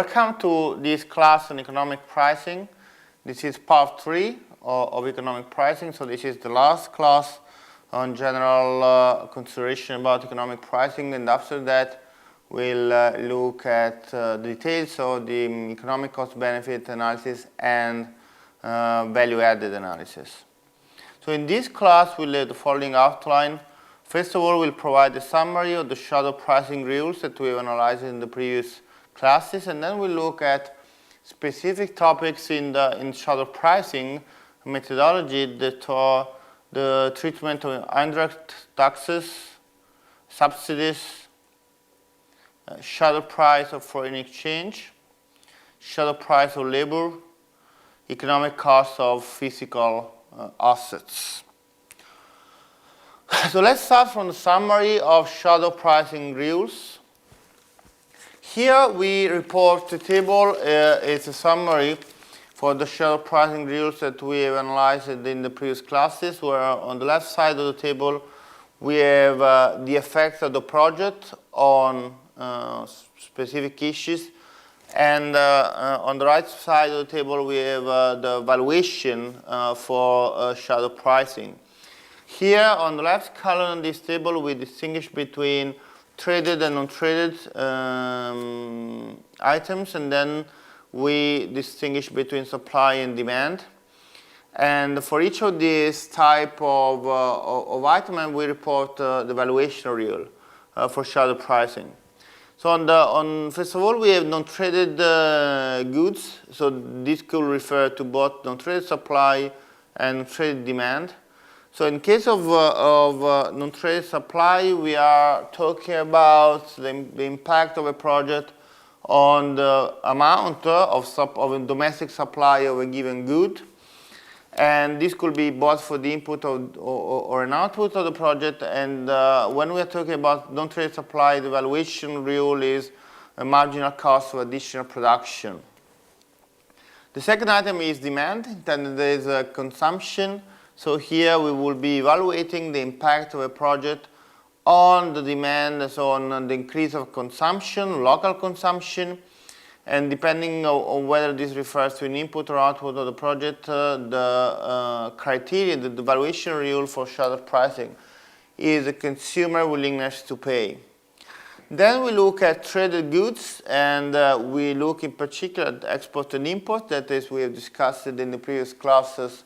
Welcome to this class on economic pricing. This is part 3 of economic pricing. So this is the last class on general consideration about economic pricing, and after that we'll look at the details of the economic cost-benefit analysis and value-added analysis. So in this class we'll have the following outline. First of all, we'll provide a summary of the shadow pricing rules that we've analyzed in the previous classes, and then we'll look at specific topics in shadow pricing methodology that are the treatment of indirect taxes, subsidies, shadow price of foreign exchange, shadow price of labor, economic cost of physical assets. So let's start from the summary of shadow pricing rules. Here we report a table. It's a summary for the shadow pricing rules that we have analyzed in the previous classes, where on the left side of the table we have the effect of the project on specific issues, and on the right side of the table we have the valuation for shadow pricing. Here on the left column in this table we distinguish between traded and non-traded items, and then we distinguish between supply and demand. And for each of these type of items we report the valuation rule for shadow pricing. So first of all we have non-traded goods. So this could refer to both non-traded supply and traded demand. So in case of non-traded supply, we are talking about the impact of a project on the amount of a domestic supply of a given good. And this could be both for the input or an output of the project. And when we are talking about non-traded supply, the valuation rule is a marginal cost of additional production. The second item is demand, then there is a consumption. So here we will be evaluating the impact of a project on the demand, so on the increase of consumption, local consumption, and depending on whether this refers to an input or output of the project, the criteria, the valuation rule for shadow pricing is the consumer willingness to pay. Then we look at traded goods, and we look in particular at export and import. That is, we have discussed it in the previous classes,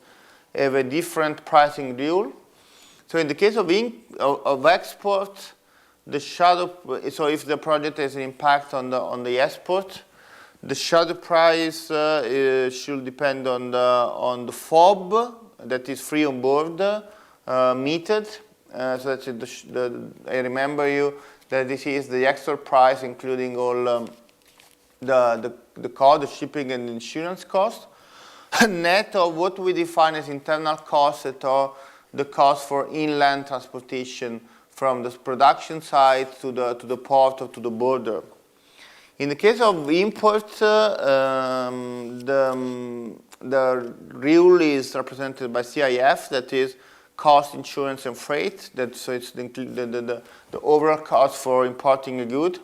have a different pricing rule. So in the case of export, the shadow, so if the project has an impact on the export, the shadow price should depend on the FOB, that is free on board method. So that's I remember you that this is the extra price including all the cost, the shipping and insurance cost. Net of what we define as internal costs, that are the cost for inland transportation from the production site to the port or to the border. In the case of import, the rule is represented by CIF, that is cost, insurance and freight. So it's the overall cost for importing a good.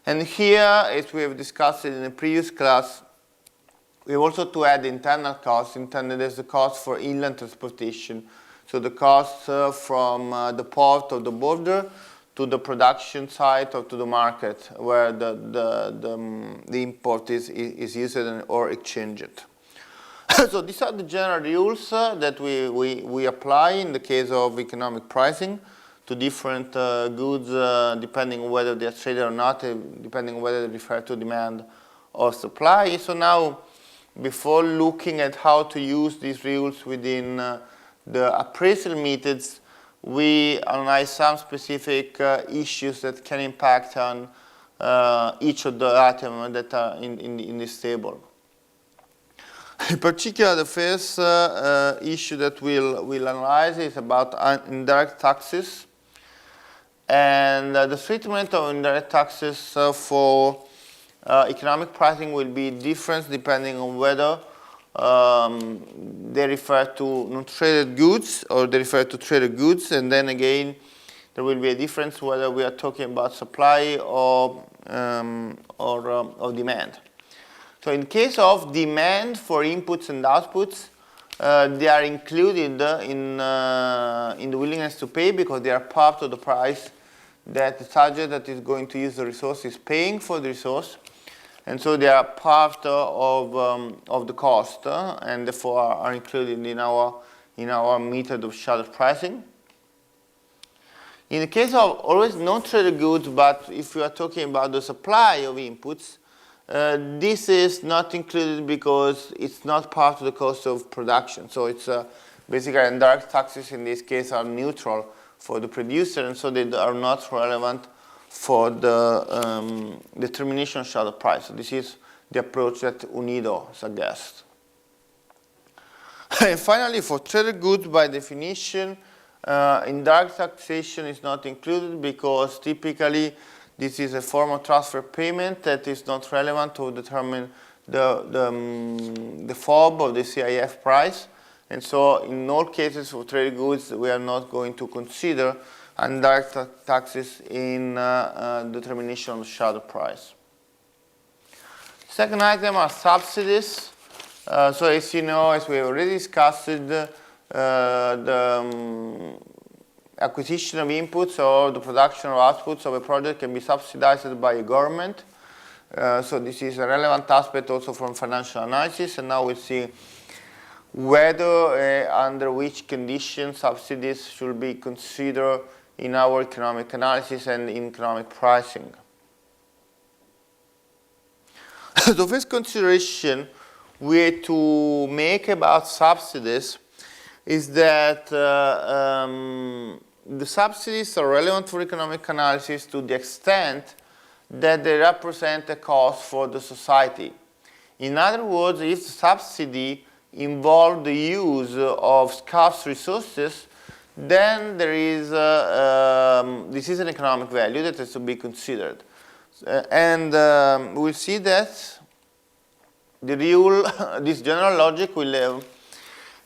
And here, as we have discussed in the previous class, we have also to add internal costs. Internal is the cost for inland transportation. So the cost from the port or the border to the production site or to the market where the import is used or exchanged. So these are the general rules that we apply in the case of economic pricing to different goods, depending on whether they are traded or not, depending on whether they refer to demand or supply. So now, before looking at how to use these rules within the appraisal methods, we analyze some specific issues that can impact on each of the items that are in this table. In particular, the first issue that we'll analyze is about indirect taxes. And the treatment of indirect taxes for economic pricing will be different depending on whether they refer to non-traded goods or they refer to traded goods, and then again there will be a difference whether we are talking about supply or demand. So in case of demand for inputs and outputs, they are included in the willingness to pay because they are part of the price that the subject that is going to use the resource is paying for the resource. And so they are part of the cost and therefore are included in our method of sharded pricing. In the case of always non-traded goods, but if we are talking about the supply of inputs, this is not included because it's not part of the cost of production. So it's basically indirect taxes in this case are neutral for the producer, and so they are not relevant for the determination of sharded price. So this is the approach that UNIDO suggests. And finally, for traded goods, by definition, indirect taxation is not included because typically this is a form of transfer payment that is not relevant to determine the FOB of the CIF price. And so in all cases for traded goods, we are not going to consider indirect taxes in determination of sharded price. Second item are subsidies. So as you know, as we have already discussed, the acquisition of inputs or the production or outputs of a project can be subsidized by a government. So this is a relevant aspect also from financial analysis, and now we'll see whether under which conditions subsidies should be considered in our economic analysis and in economic pricing. The first consideration we have to make about subsidies is that the subsidies are relevant for economic analysis to the extent that they represent a cost for the society. In other words, if the subsidy involves the use of scarce resources, then there is this is an economic value that has to be considered. We'll see that the rule, this general logic will have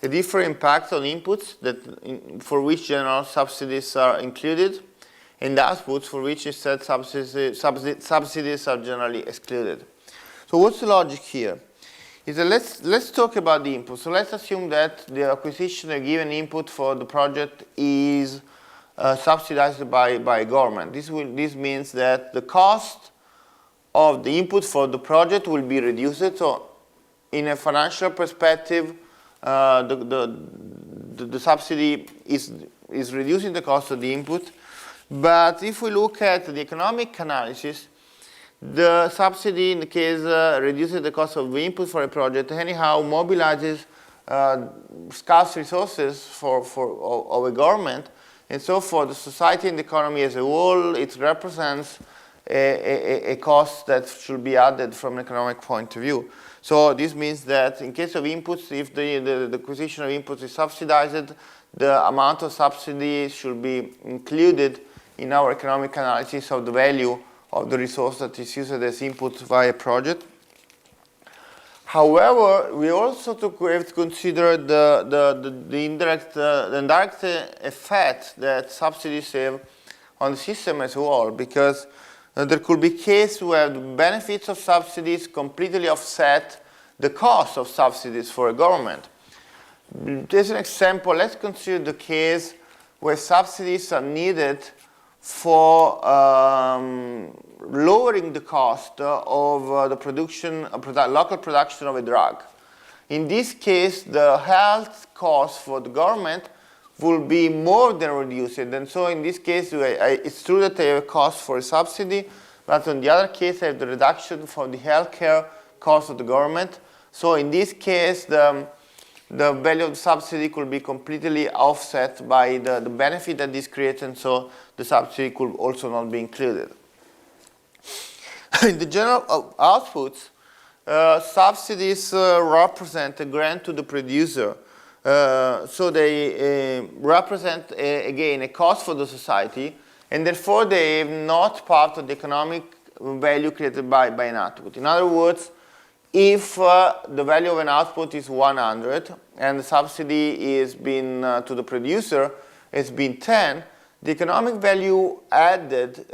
a different impact on inputs for which general subsidies are included, and outputs for which instead subsidies are generally excluded. So what's the logic here? Is that let's talk about the input. So let's assume that the acquisition of a given input for the project is subsidized by government. This means that the cost of the input for the project will be reduced. So in a financial perspective, the subsidy is reducing the cost of the input. But if we look at the economic analysis, the subsidy in the case reduces the cost of the input for a project, anyhow mobilizes scarce resources of a government, and so for the society and the economy as a whole, it represents a cost that should be added from an economic point of view. So this means that in case of inputs, if the acquisition of inputs is subsidized, the amount of subsidy should be included in our economic analysis of the value of the resource that is used as input via a project. However, we also have to consider the indirect effect that subsidies have on the system as a whole, because there could be cases where the benefits of subsidies completely offset the cost of subsidies for a government. As an example, let's consider the case where subsidies are needed for lowering the cost of the production, local production of a drug. In this case, the health cost for the government will be more than reduced. And so in this case, it's true that they have a cost for a subsidy, but on the other case, I have the reduction for the healthcare cost of the government. So in this case, the value of the subsidy could be completely offset by the benefit that this creates, and so the subsidy could also not be included. In the general outputs, subsidies represent a grant to the producer. So they represent, again, a cost for the society, and therefore they are not part of the economic value created by an output. In other words, if the value of an output is 100 and the subsidy is been to the producer has been 10, the economic value added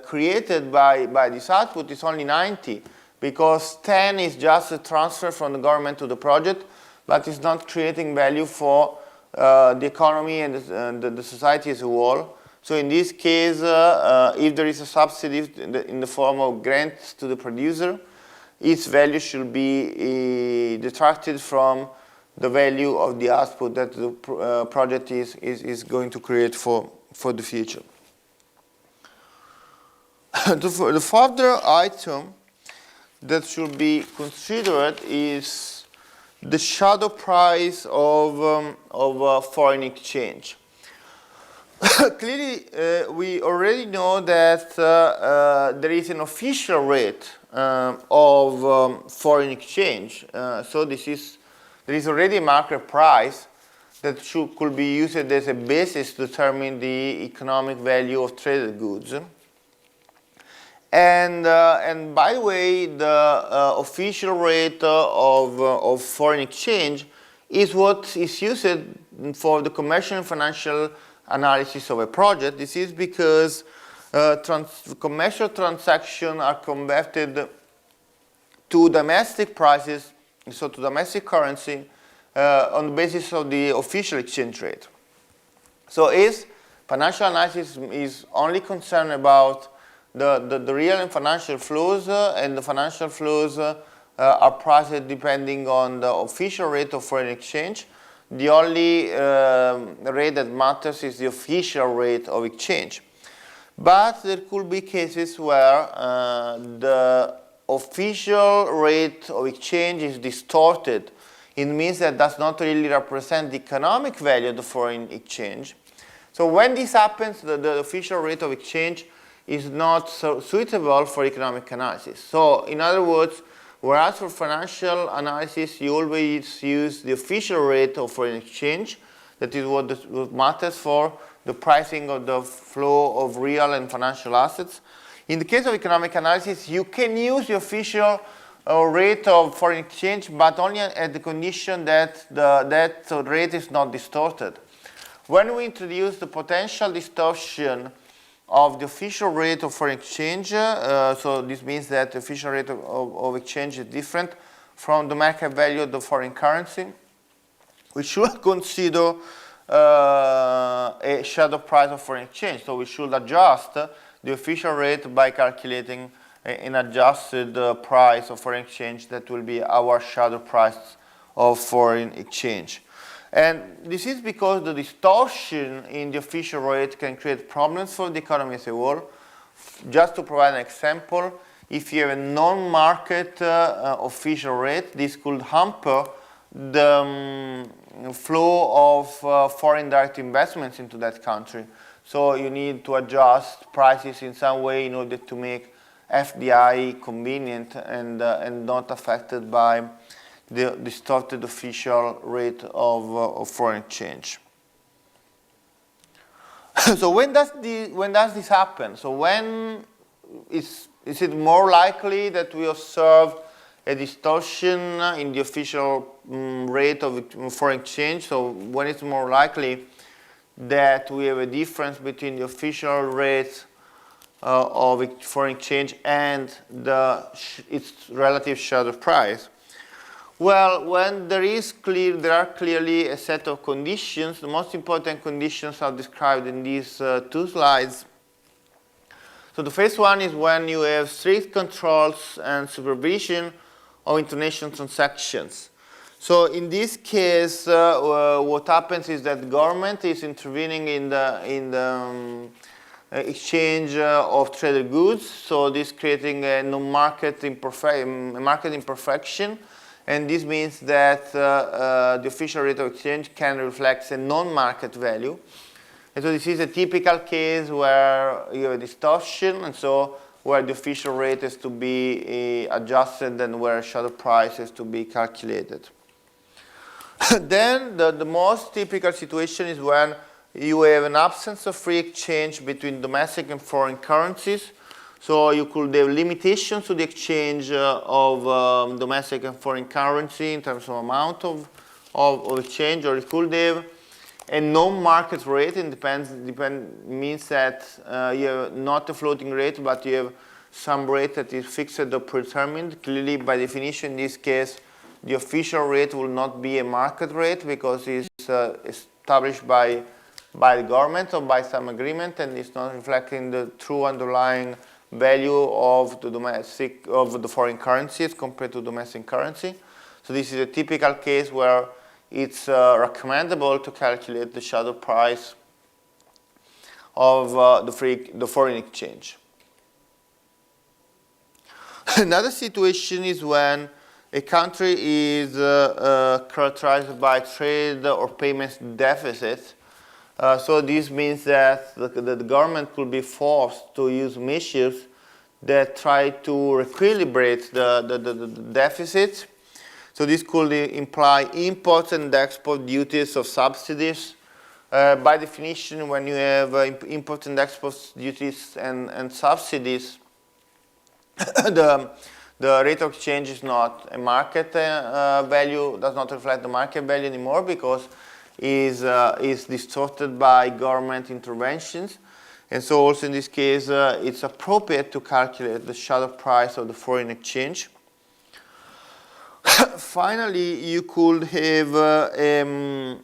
created by this output is only 90, because 10 is just a transfer from the government to the project, but it's not creating value for the economy and the society as a whole. So in this case, if there is a subsidy in the form of grants to the producer, its value should be detracted from the value of the output that the project is going to create for the future. The further item that should be considered is the shadow price of foreign exchange. Clearly, we already know that there is an official rate of foreign exchange. So there is already a market price that could be used as a basis to determine the economic value of traded goods. And by the way, the official rate of foreign exchange is what is used for the commercial and financial analysis of a project. This is because commercial transactions are converted to domestic prices, so to domestic currency, on the basis of the official exchange rate. So financial analysis is only concerned about the real and financial flows, and the financial flows are priced depending on the official rate of foreign exchange. The only rate that matters is the official rate of exchange. But there could be cases where the official rate of exchange is distorted. It means that does not really represent the economic value of the foreign exchange. So when this happens, the official rate of exchange is not so suitable for economic analysis. So in other words, whereas for financial analysis, you always use the official rate of foreign exchange, that is what matters for the pricing of the flow of real and financial assets. In the case of economic analysis, you can use the official rate of foreign exchange, but only at the condition that that rate is not distorted. When we introduce the potential distortion of the official rate of foreign exchange, so this means that the official rate of exchange is different from the market value of the foreign currency, we should consider a shadow price of foreign exchange. So we should adjust the official rate by calculating an adjusted price of foreign exchange that will be our shadow price of foreign exchange. And this is because the distortion in the official rate can create problems for the economy as a whole. Just to provide an example, if you have a non-market official rate, this could hamper the flow of foreign direct investments into that country. So you need to adjust prices in some way in order to make FDI convenient and not affected by the distorted official rate of foreign exchange. So when does this happen? So when is it more likely that we observe a distortion in the official rate of foreign exchange? So when it's more likely that we have a difference between the official rate of foreign exchange and its relative shadow price? Well, when there are clearly a set of conditions. The most important conditions are described in these two slides. So the first one is when you have strict controls and supervision of international transactions. So in this case, what happens is that the government is intervening in the exchange of traded goods. So this creating a market imperfection. And this means that the official rate of exchange can reflect a non-market value. And so this is a typical case where you have a distortion, and so where the official rate is to be adjusted and where shadow price is to be calculated. Then the most typical situation is when you have an absence of free exchange between domestic and foreign currencies. So you could have limitations to the exchange of domestic and foreign currency in terms of amount of exchange, or it could have a non-market rate. It means that you have not a floating rate, but you have some rate that is fixed or predetermined. Clearly, by definition, in this case, the official rate will not be a market rate because it's established by the government or by some agreement, and it's not reflecting the true underlying value of the foreign currency as compared to domestic currency. So this is a typical case where it's recommendable to calculate the shadow price of the foreign exchange. Another situation is when a country is characterized by trade or payments deficits. So this means that the government could be forced to use measures that try to equilibrate the deficit. So this could imply import and export duties or subsidies. By definition, when you have import and export duties and subsidies, the rate of exchange is not a market value, does not reflect the market value anymore because is distorted by government interventions. And so also in this case, it's appropriate to calculate the shadow price of the foreign exchange. Finally, you could have the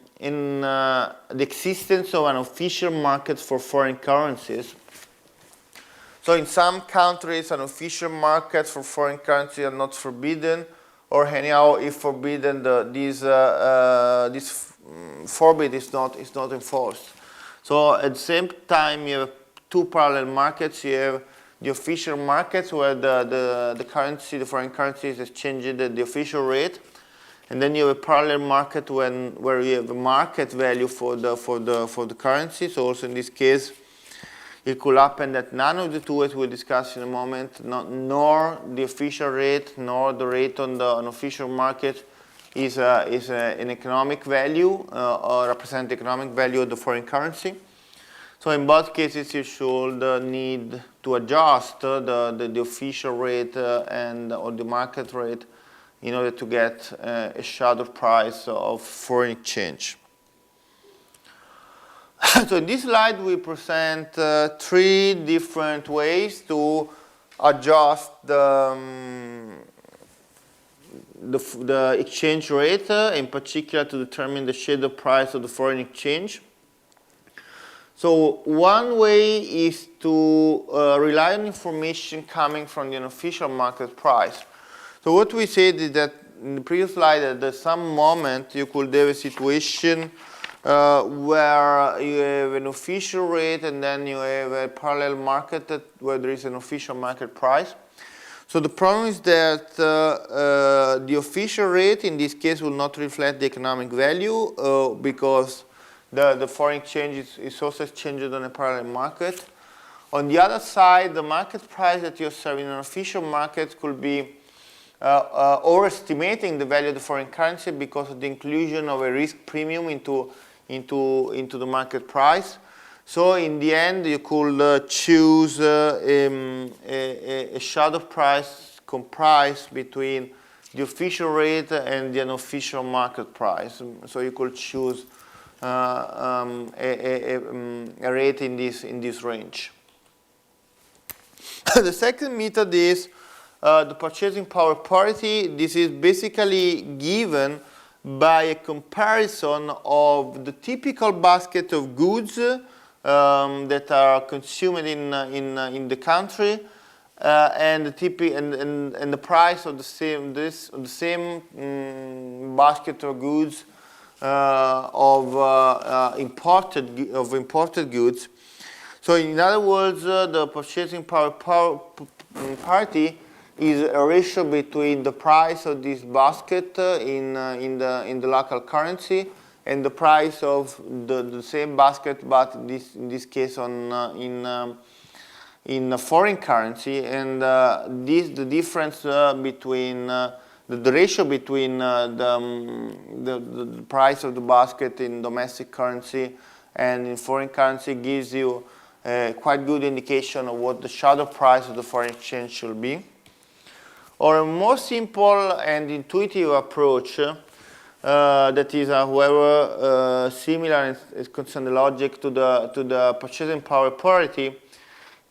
existence of an official market for foreign currencies. So in some countries, an official market for foreign currency are not forbidden, or anyhow, if forbidden, this forbid is not enforced. So at the same time, you have two parallel markets. You have the official markets where the currency, the foreign currency is exchanged at the official rate, and then you have a parallel market where you have a market value for the currency. So also in this case, it could happen that none of the two, as we'll discuss in a moment, nor the official rate nor the rate on an official market is an economic value or represent the economic value of the foreign currency. So in both cases, you should need to adjust the official rate or the market rate in order to get a shadow price of foreign exchange. So in this slide, we present three different ways to adjust the exchange rate, in particular to determine the shadow price of the foreign exchange. So one way is to rely on information coming from the unofficial market price. So what we said is that in the previous slide, at some moment you could have a situation where you have an official rate and then you have a parallel market where there is an official market price. So the problem is that the official rate in this case will not reflect the economic value because the foreign exchange is also exchanged on a parallel market. On the other side, the market price that you're serving in an official market could be overestimating the value of the foreign currency because of the inclusion of a risk premium into the market price. So in the end, you could choose a shadow price comprised between the official rate and the unofficial market price. So you could choose a rate in this range. The second method is the purchasing power parity. This is basically given by a comparison of the typical basket of goods that are consumed in the country and the price of the same basket of goods of imported goods. So in other words, the purchasing power parity is a ratio between the price of this basket in the local currency and the price of the same basket, but in this case in a foreign currency, and the difference between the ratio between the price of the basket in domestic currency and in foreign currency gives you a quite good indication of what the shadow price of the foreign exchange should be. Or a more simple and intuitive approach that is, however, similar and is concerned the logic to the purchasing power parity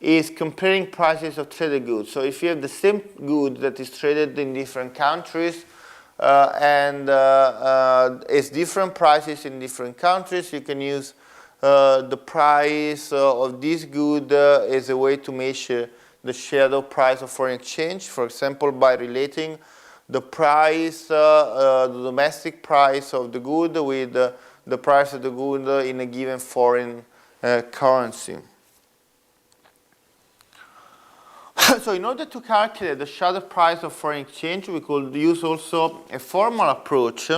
is comparing prices of traded goods. So if you have the same good that is traded in different countries and it's different prices in different countries, you can use the price of this good as a way to measure the shadow price of foreign exchange, for example, by relating the price, the domestic price of the good with the price of the good in a given foreign currency. So in order to calculate the shadow price of foreign exchange, we could use also a formal approach.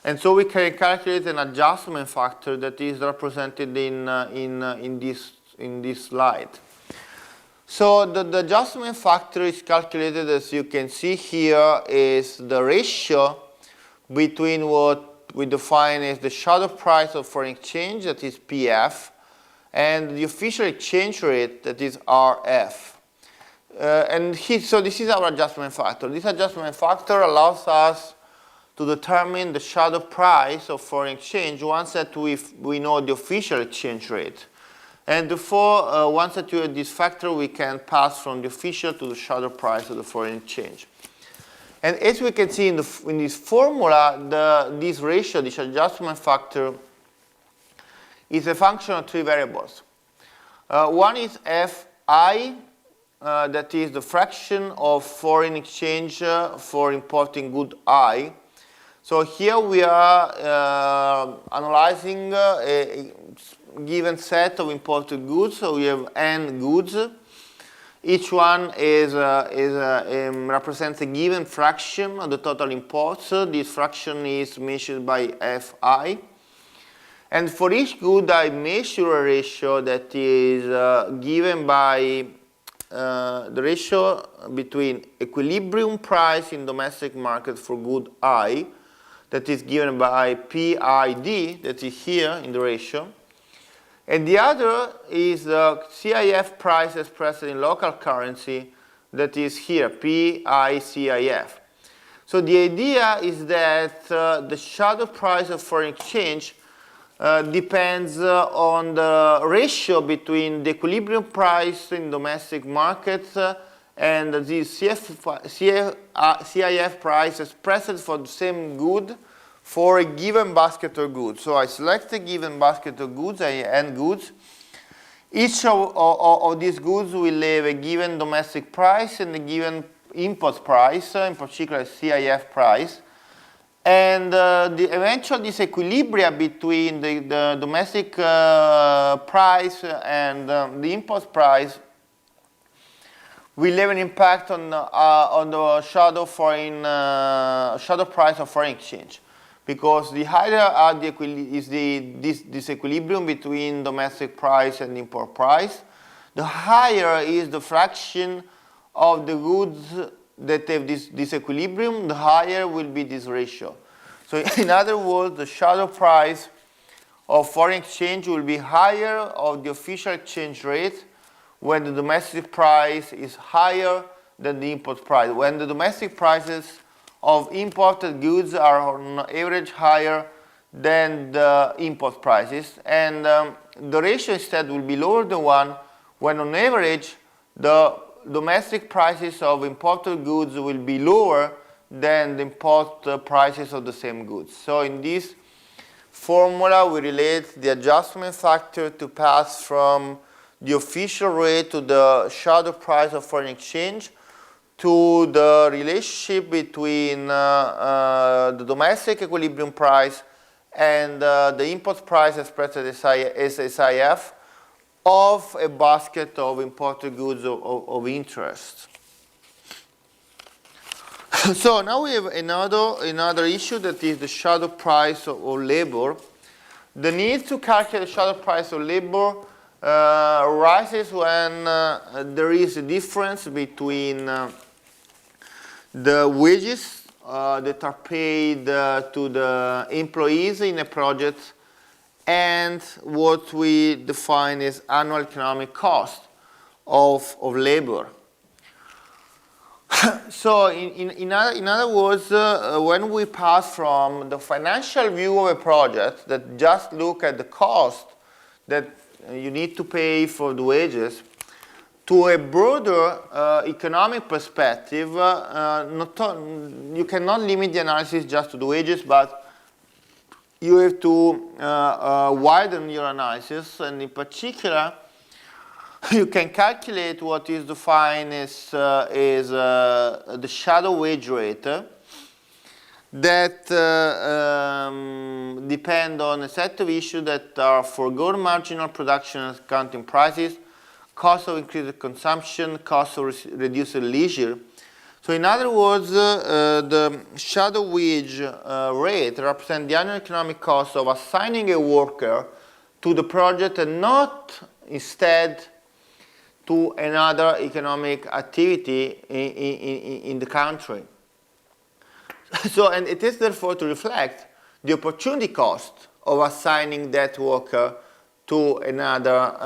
And so we can calculate an adjustment factor that is represented in this slide. So the adjustment factor is calculated, as you can see here, is the ratio between what we define as the shadow price of foreign exchange, that is PF, and the official exchange rate, that is RF. So this is our adjustment factor. This adjustment factor allows us to determine the shadow price of foreign exchange once that we know the official exchange rate. And therefore, once that you have this factor, we can pass from the official to the shadow price of the foreign exchange. And as we can see in this formula, this ratio, this adjustment factor, is a function of three variables. One is Fi, that is the fraction of foreign exchange for importing good I. So here we are analyzing a given set of imported goods. So we have n goods. Each one represents a given fraction of the total imports. This fraction is measured by Fi. And for each good, I measure a ratio that is given by the ratio between equilibrium price in domestic market for good I, that is given by PID, that is here in the ratio. And the other is the CIF price expressed in local currency, that is here, PICIF. So the idea is that the shadow price of foreign exchange depends on the ratio between the equilibrium price in domestic markets and the CIF price expressed for the same good for a given basket of goods. So I select a given basket of goods, n goods. Each of these goods will have a given domestic price and a given import price, in particular CIF price. And the eventual disequilibrium between the domestic price and the import price will have an impact on the shadow price of foreign exchange, because the higher is this disequilibrium between domestic price and import price, the higher is the fraction of the goods that have this disequilibrium, the higher will be this ratio. So in other words, the shadow price of foreign exchange will be higher of the official exchange rate when the domestic price is higher than the import price. When the domestic prices of imported goods are on average higher than the import prices, and the ratio instead will be lower than 1 when on average the domestic prices of imported goods will be lower than the import prices of the same goods. So in this formula we relate the adjustment factor to pass from the official rate to the shadow price of foreign exchange to the relationship between the domestic equilibrium price and the import price expressed as SIF of a basket of imported goods of interest. So now we have another issue, that is the shadow price of labor. The need to calculate the shadow price of labor arises when there is a difference between the wages that are paid to the employees in a project and what we define as annual economic cost of labor. So in other words, when we pass from the financial view of a project that just look at the cost that you need to pay for the wages, to a broader economic perspective, you cannot limit the analysis just to the wages, but you have to widen your analysis, and in particular, you can calculate what is defined as the shadow wage rate that depend on a set of issues that are foregone marginal production and accounting prices, cost of increased consumption, cost of reduced leisure. So in other words, the shadow wage rate represents the annual economic cost of assigning a worker to the project and not instead to another economic activity in the country. So, and it is therefore to reflect the opportunity cost of assigning that worker to another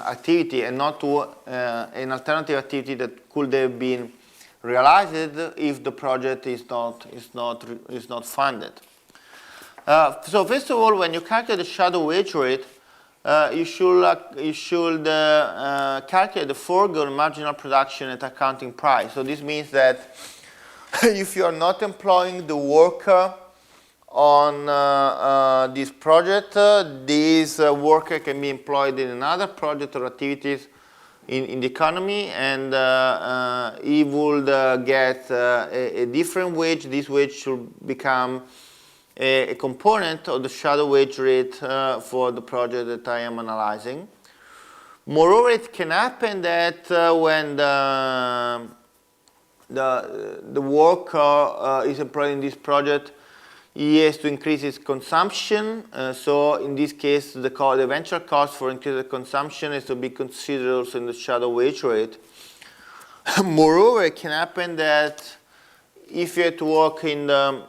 activity and not to an alternative activity that could have been realized if the project is not funded. So first of all, when you calculate the shadow wage rate, you should calculate the foregone marginal production at accounting price. So this means that if you are not employing the worker on this project, this worker can be employed in another project or activities in the economy, and he would get a different wage. This wage should become a component of the shadow wage rate for the project that I am analyzing. Moreover, it can happen that when the worker is employed in this project, he has to increase his consumption. So in this case, the eventual cost for increased consumption is to be considered also in the shadow wage rate. Moreover, it can happen that if you have to work into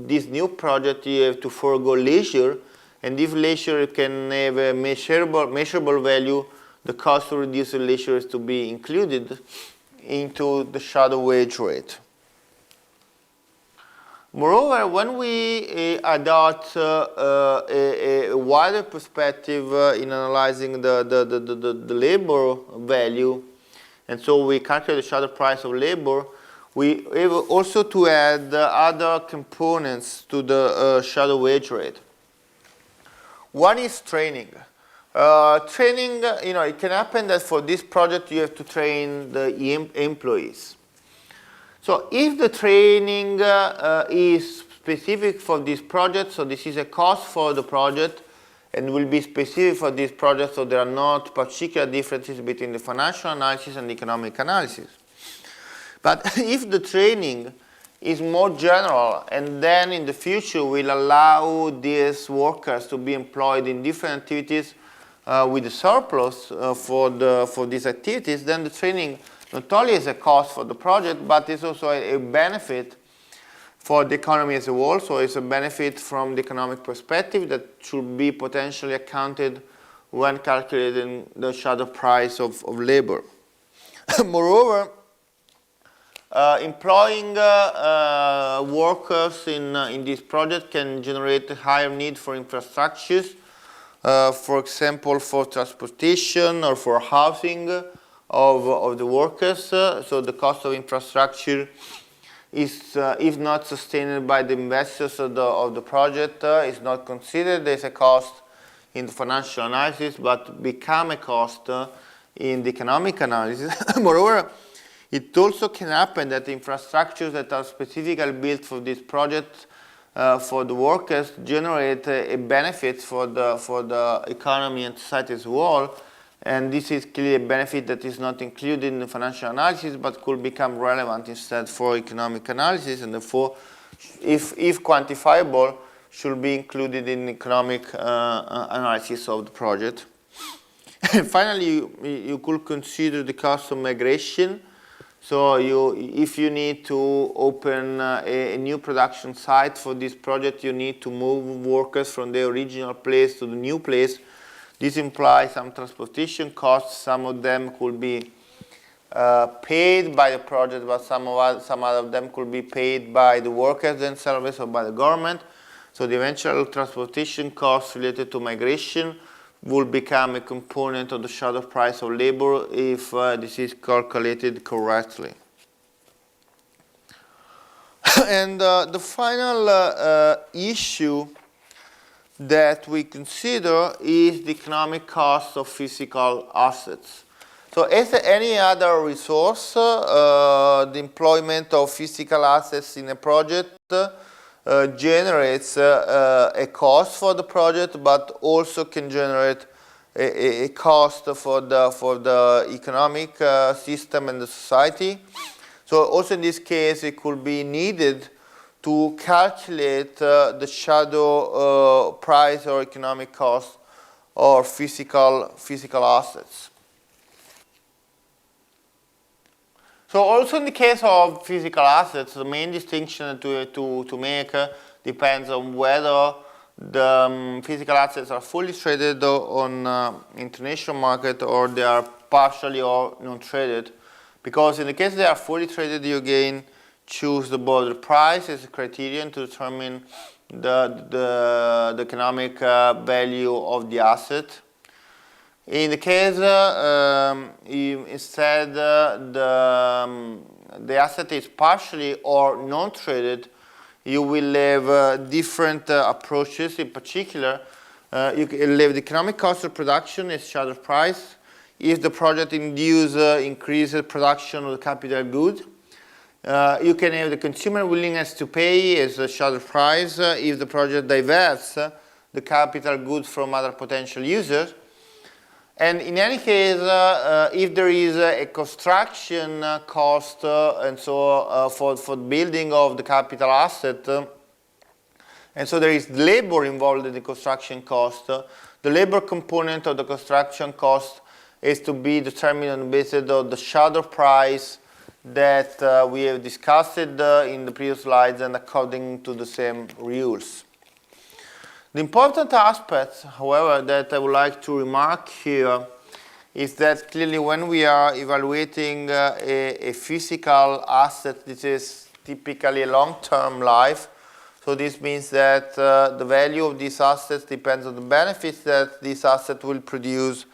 this new project, you have to forego leisure, and if leisure can have a measurable value, the cost to reduce the leisure is to be included into the shadow wage rate. Moreover, when we adopt a wider perspective in analyzing the labor value, and so we calculate the shadow price of labor, we have also to add other components to the shadow wage rate. One is training. Training, it can happen that for this project you have to train the employees. So if the training is specific for this project, so this is a cost for the project and will be specific for this project, so there are not particular differences between the financial analysis and the economic analysis. But if the training is more general and then in the future will allow these workers to be employed in different activities with a surplus for these activities, then the training not only is a cost for the project, but it's also a benefit for the economy as a whole. So it's a benefit from the economic perspective that should be potentially accounted when calculating the shadow price of labor. Moreover, employing workers in this project can generate a higher need for infrastructures, for example, for transportation or for housing of the workers. So the cost of infrastructure is, if not sustained by the investors of the project, is not considered as a cost in the financial analysis, but become a cost in the economic analysis. Moreover, it also can happen that infrastructures that are specifically built for this project for the workers generate a benefit for the economy and society as a whole, and this is clearly a benefit that is not included in the financial analysis but could become relevant instead for economic analysis, and therefore, if quantifiable, should be included in economic analysis of the project. And finally, you could consider the cost of migration. So if you need to open a new production site for this project, you need to move workers from the original place to the new place. This implies some transportation costs. Some of them could be paid by the project, but some of them could be paid by the workers themselves or by the government. So the eventual transportation costs related to migration will become a component of the shadow price of labor if this is calculated correctly. And the final issue that we consider is the economic cost of physical assets. So as any other resource, the employment of physical assets in a project generates a cost for the project, but also can generate a cost for the economic system and the society. So also in this case, it could be needed to calculate the shadow price or economic cost or physical assets. So also in the case of physical assets, the main distinction to make depends on whether the physical assets are fully traded on international market or they are partially or non-traded. Because in the case they are fully traded, you again choose the border price as a criterion to determine the economic value of the asset. In the case, instead, the asset is partially or non-traded, you will have different approaches. In particular, you will have the economic cost of production as shadow price. If the project increases production of the capital good, you can have the consumer willingness to pay as a shadow price if the project diverts the capital goods from other potential users. And in any case, if there is a construction cost and so for building of the capital asset, and so there is labor involved in the construction cost, the labor component of the construction cost is to be determined on the basis of the shadow price that we have discussed in the previous slides and according to the same rules. The important aspect, however, that I would like to remark here is that clearly when we are evaluating a physical asset, this is typically a long-term life. So this means that the value of these assets depends on the benefits that this asset will produce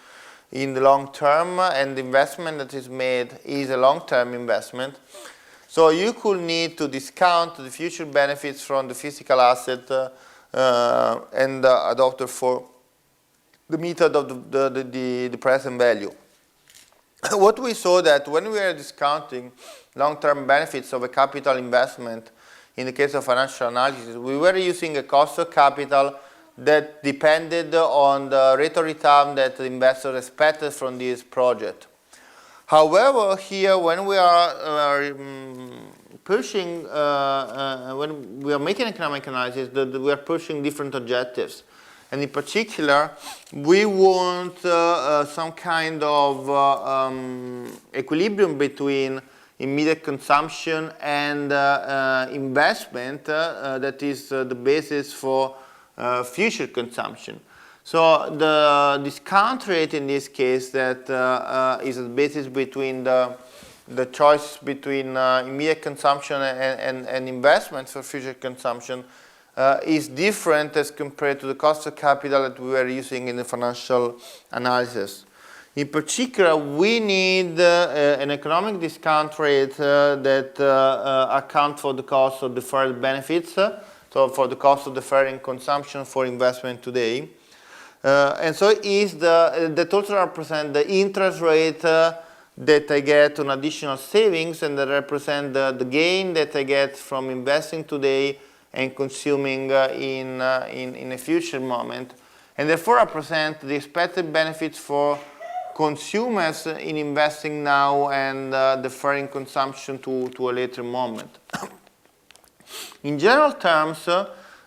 in the long term, and the investment that is made is a long-term investment. So you could need to discount the future benefits from the physical asset and adopt for the method of the present value. What we saw that when we are discounting long-term benefits of a capital investment, in the case of financial analysis, we were using a cost of capital that depended on the rate of return that the investor expected from this project. However, here when we are pushing, when we are making economic analysis, we are pushing different objectives. And in particular, we want some kind of equilibrium between immediate consumption and investment that is the basis for future consumption. So the discount rate in this case that is the basis between the choice between immediate consumption and investment for future consumption is different as compared to the cost of capital that we were using in the financial analysis. In particular, we need an economic discount rate that account for the cost of deferred benefits, so for the cost of deferring consumption for investment today. And so is that also represent the interest rate that I get on additional savings, and that represent the gain that I get from investing today and consuming in a future moment, and therefore represent the expected benefits for consumers in investing now and deferring consumption to a later moment. In general terms,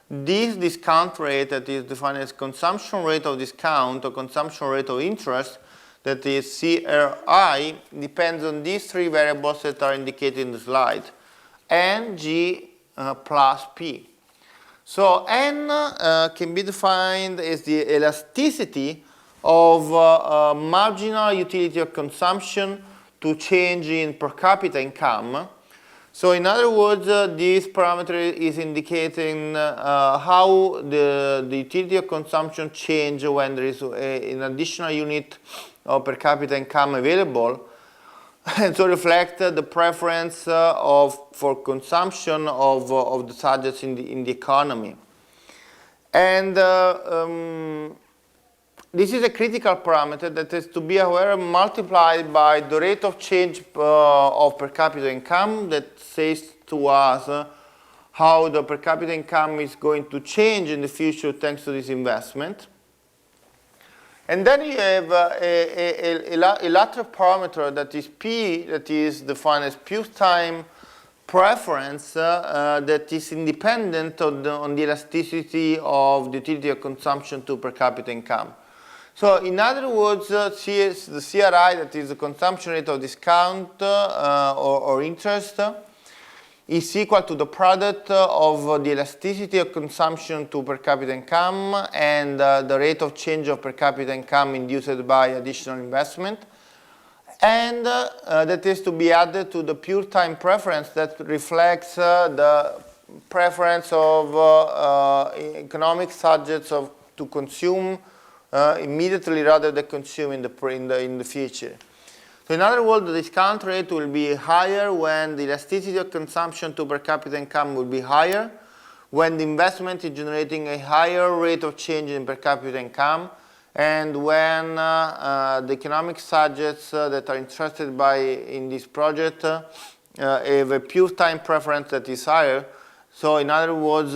this discount rate that is defined as consumption rate of discount or consumption rate of interest, that is CRI, depends on these three variables that are indicated in the slide, N, G, plus P. So N can be defined as the elasticity of marginal utility of consumption to change in per capita income. So in other words, this parameter is indicating how the utility of consumption change when there is an additional unit of per capita income available, and so reflect the preference for consumption of the subjects in the economy. And this is a critical parameter that is to be aware multiplied by the rate of change of per capita income that says to us how the per capita income is going to change in the future thanks to this investment. And then you have a lateral parameter that is P, that is defined as pure time preference that is independent on the elasticity of the utility of consumption to per capita income. So in other words, the CRI, that is the consumption rate of discount or interest, is equal to the product of the elasticity of consumption to per capita income and the rate of change of per capita income induced by additional investment. And that is to be added to the pure time preference that reflects the preference of economic subjects to consume immediately rather than consume in the future. So in other words, the discount rate will be higher when the elasticity of consumption to per capita income will be higher, when the investment is generating a higher rate of change in per capita income, and when the economic subjects that are interested in this project have a pure time preference that is higher. So in other words,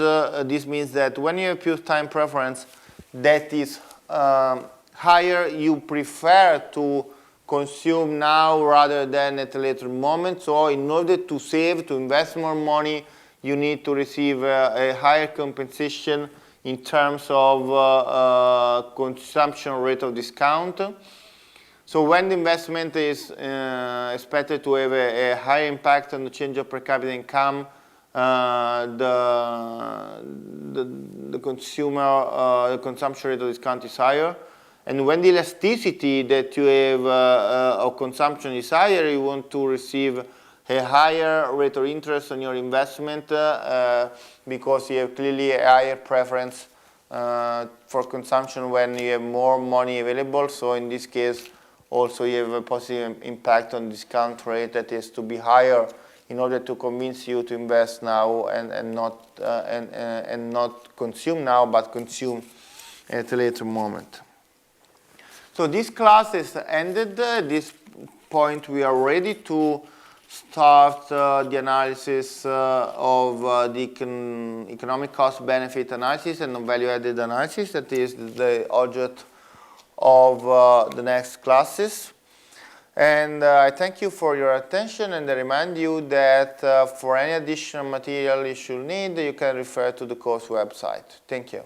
this means that when you have pure time preference that is higher, you prefer to consume now rather than at a later moment. So in order to save, to invest more money, you need to receive a higher compensation in terms of consumption rate of discount. So when the investment is expected to have a higher impact on the change of per capita income, the consumption rate of discount is higher. And when the elasticity that you have of consumption is higher, you want to receive a higher rate of interest on your investment because you have clearly a higher preference for consumption when you have more money available. So in this case, also you have a positive impact on discount rate that is to be higher in order to convince you to invest now and not consume now, but consume at a later moment. So this class is ended. At this point, we are ready to start the analysis of the economic cost benefit analysis and value-added analysis. That is the object of the next classes. And I thank you for your attention, and I remind you that for any additional material you should need, you can refer to the course website. Thank you.